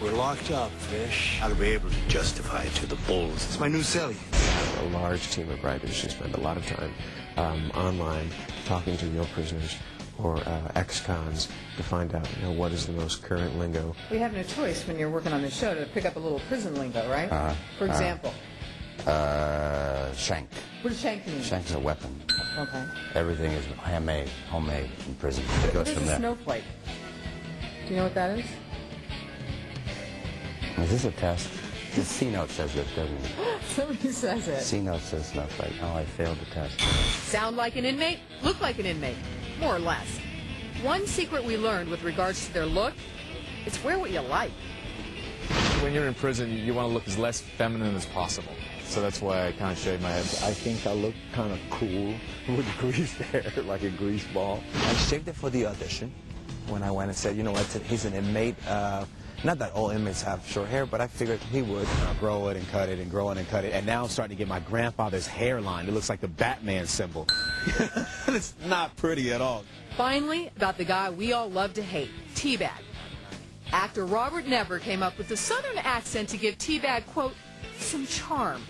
We're locked up, Fish. I'll be able to justify it to the bulls. It's my new celly. A large team of writers who spend a lot of time online talking to real prisoners or ex-cons to find out, what is the most current lingo. We have no choice when you're working on the show to pick up a little prison lingo, right? For example. Shank. What does shank mean? Shank's a weapon. Okay. Everything is handmade, homemade in prison. It goes from There's a there. snowflake. Do you know what that is? Is this a test? The C-note says this, doesn't it? Somebody says it. C-note says snowflake. Oh, I failed the test. Sound like an inmate? Look like an inmate. More or less. One secret we learned with regards to their look, it's wear what you like. When you're in prison, you want to look as less feminine as possible. So that's why I kind of shaved my head. I think I look kind of cool with greased hair, like a grease ball. I shaved it for the audition when I went and said, he's an inmate. Not that all inmates have short hair, but I figured he would. Grow it and cut it and grow it and cut it. And now I'm starting to get my grandfather's hairline. It looks like the Batman symbol. It's not pretty at all. Finally, about the guy we all love to hate, Teabag. Actor Robert Never came up with a southern accent to give Teabag, quote, some charm.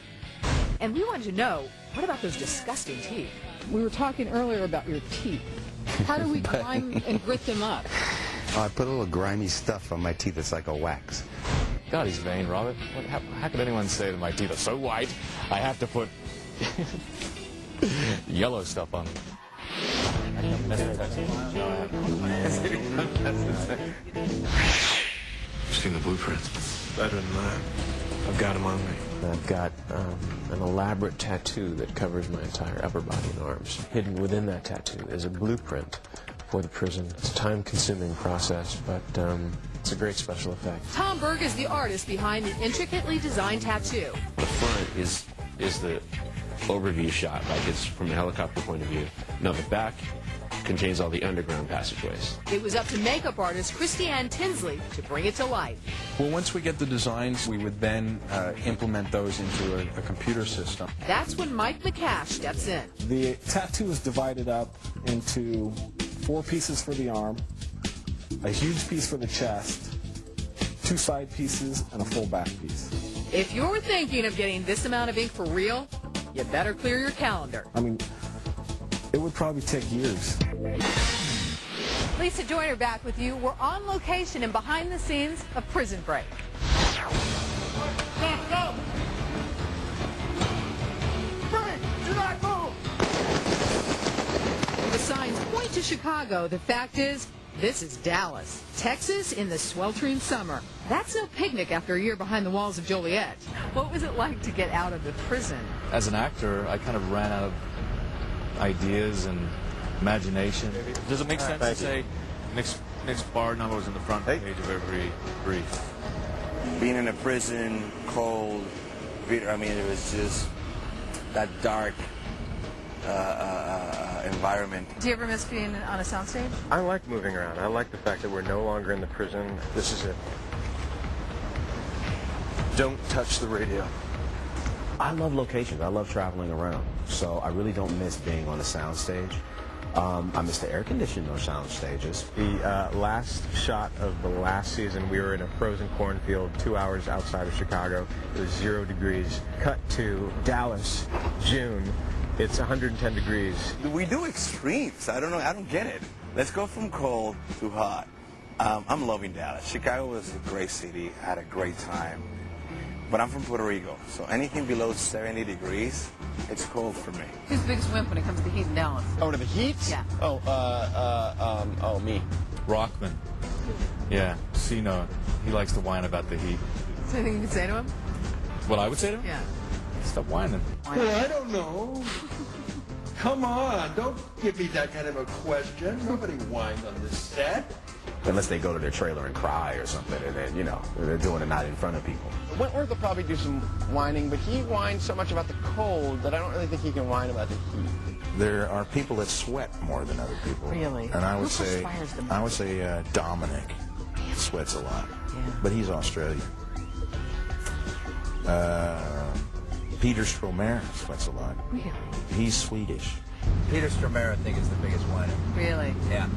And we wanted to know, what about those disgusting teeth? We were talking earlier about your teeth. How do we climb and grit them up? I put a little grimy stuff on my teeth. It's like a wax. God, he's vain, Robert. How could anyone say that my teeth are so white, I have to put yellow stuff on them? Seen the blueprints. Better than that. I've got them on me. I've got an elaborate tattoo that covers my entire upper body and arms. Hidden within that tattoo is a blueprint for the prison. It's a time-consuming process, but it's a great special effect. Tom Berg is the artist behind the intricately designed tattoo. The front is the overview shot, like it's from a helicopter point of view. Now the back contains all the underground passageways. It was up to makeup artist Christiane Tinsley to bring it to life. Well, once we get the designs, we would then implement those into a computer system. That's when Mike McCash steps in. The tattoo is divided up into 4 pieces for the arm, a huge piece for the chest, 2 side pieces, and a full back piece. If you're thinking of getting this amount of ink for real, you better clear your calendar. I mean, it would probably take years. Lisa Joyner back with you. We're on location and behind the scenes of Prison Break. Go! Break! Do not move! The signs point to Chicago. The fact is, this is Dallas, Texas in the sweltering summer. That's no picnic after a year behind the walls of Joliet. What was it like to get out of the prison? As an actor, I kind of ran out of ideas and imagination. Does it make sense to say Nick's bar number was in the front page of every brief? Being in a prison, cold, it was just that dark environment. Do you ever miss being on a soundstage? I like moving around. I like the fact that we're no longer in the prison. This is it. Don't touch the radio. I love locations. I love traveling around. So I really don't miss being on a soundstage. I miss the air-conditioned sound stages. The last shot of the last season, we were in a frozen cornfield 2 hours outside of Chicago. It was 0 degrees. Cut to Dallas, June. It's 110 degrees. We do extremes. I don't know. I don't get it. Let's go from cold to hot. I'm loving Dallas. Chicago was a great city. I had a great time. But I'm from Puerto Rico, so anything below 70 degrees, it's cold for me. Who's the biggest wimp when it comes to heat in Dallas? Oh, to the heat? Yeah. Oh, me. Rockman. Yeah, C-Note. He likes to whine about the heat. Is there anything you can say to him? What I would say to him? Yeah. Stop whining. Well, I don't know. Come on, don't give me that kind of a question. Nobody whined on this set. Unless they go to their trailer and cry or something, and then, they're doing it not in front of people. Wentworth will probably do some whining, but he whines so much about the cold that I don't really think he can whine about the heat. There are people that sweat more than other people. Really? And I would Who say, perspires the most? Dominic sweats a lot. Yeah. But he's Australian. Peter Stromare sweats a lot. Really? He's Swedish. Peter Stromare, I think, is the biggest whiner. Really? Yeah.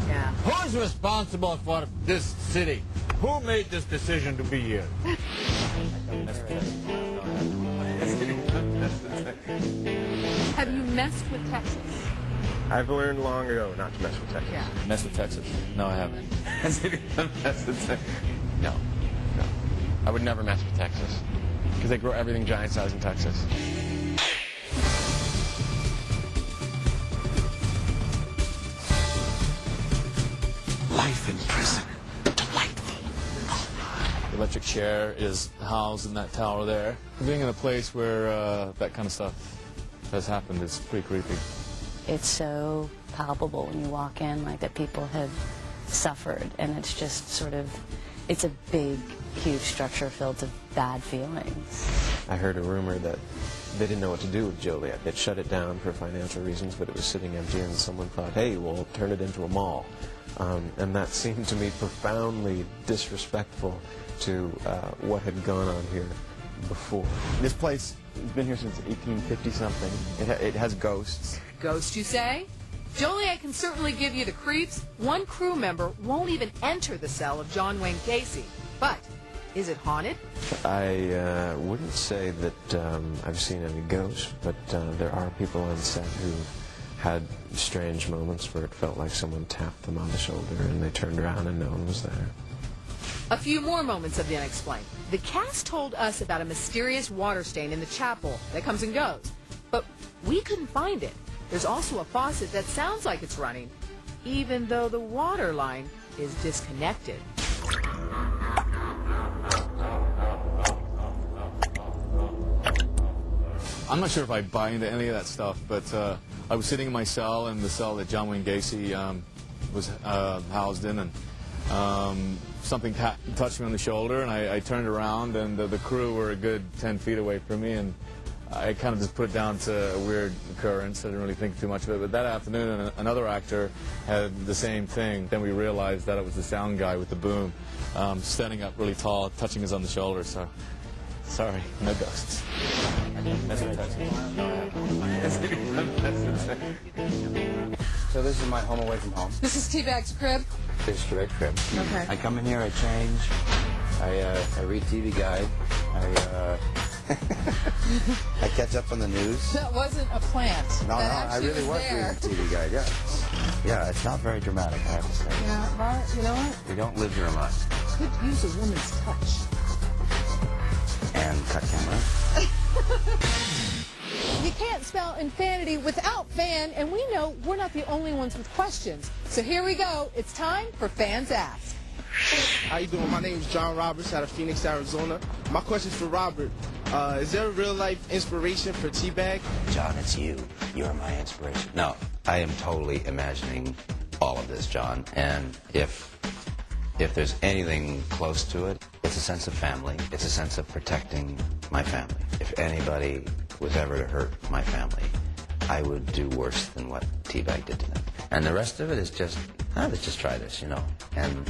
Yeah. Who's responsible for this city? Who made this decision to be here? Have you messed with Texas? I've learned long ago not to mess with Texas. Yeah. Mess with Texas? No, I haven't. No. I would never mess with Texas. Because they grow everything giant size in Texas. Life in prison. Delightful. The electric chair is housed in that tower there. Being in a place where that kind of stuff has happened is pretty creepy. It's so palpable when you walk in, like that people have suffered, and it's just sort of, it's a big, huge structure filled with bad feelings. I heard a rumor that they didn't know what to do with Joliet. They'd shut it down for financial reasons, but it was sitting empty, and someone thought, hey, we'll turn it into a mall. And that seemed to me profoundly disrespectful to what had gone on here before. This place has been here since 1850-something. It has ghosts. Ghost, you say? Joliet can certainly give you the creeps. One crew member won't even enter the cell of John Wayne Gacy. But is it haunted? I wouldn't say that I've seen any ghosts, but there are people on set who had strange moments where it felt like someone tapped them on the shoulder and they turned around and no one was there. A few more moments of the unexplained. The cast told us about a mysterious water stain in the chapel that comes and goes, but we couldn't find it. There's also a faucet that sounds like it's running, even though the water line is disconnected. I'm not sure if I buy into any of that stuff, but I was sitting in my cell, in the cell that John Wayne Gacy was housed in, and something touched me on the shoulder, and I turned around, and the crew were a good 10 feet away from me, and I kind of just put it down to a weird occurrence. I didn't really think too much of it, but that afternoon another actor had the same thing. Then we realized that it was the sound guy with the boom, standing up really tall, touching us on the shoulder, so sorry, no ghosts. So this is my home away from home. This is T-Bag's crib? This is the crib. Okay. I come in here, I change, I read TV Guide, I catch up on the news. That wasn't a plant. No, that I really was reading TV Guide, yeah. Yeah, it's not very dramatic, I have to say. Yeah, Robert, you know what? We don't live here a lot. Could use a woman's touch. And cut camera. You can't spell Infanity without fan, and we know we're not the only ones with questions. So here we go. It's time for Fans Ask. How you doing? My name is John Roberts out of Phoenix, Arizona. My question is for Robert. Is there a real-life inspiration for T-Bag? John, it's you. You're my inspiration. No, I am totally imagining all of this, John. And if there's anything close to it, it's a sense of family. It's a sense of protecting my family. If anybody was ever to hurt my family, I would do worse than what T-Bag did to them. And the rest of it is just, let's just try this, you know. And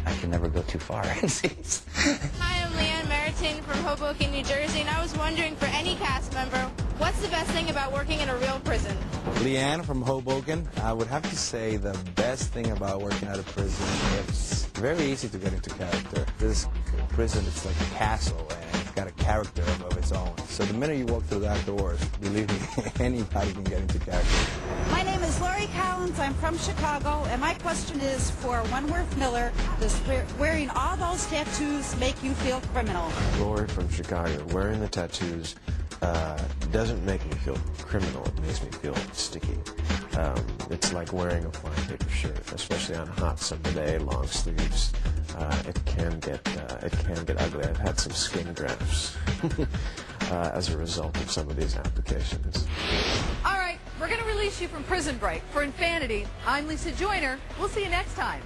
I can never go too far. Hi, I'm Leanne Meritin from Hoboken, New Jersey, and I was wondering, for any cast member, what's the best thing about working in a real prison? Leanne from Hoboken. I would have to say the best thing about working at a prison, it's very easy to get into character. This prison, it's like a castle, and it's got a character of its own. So the minute you walk through that doors, believe me, anybody can get into character. My name is Lori Collins. I'm from Chicago, and my question is for Wentworth Miller. Does wearing all those tattoos make you feel criminal? Lori from Chicago, wearing the tattoos doesn't make me feel criminal. It makes me feel sticky. It's like wearing a fine paper shirt, especially on a hot summer day, long sleeves. It can get ugly. I've had some skin grafts as a result of some of these applications. All right, we're going to release you from prison break. For Infanity, I'm Lisa Joyner. We'll see you next time.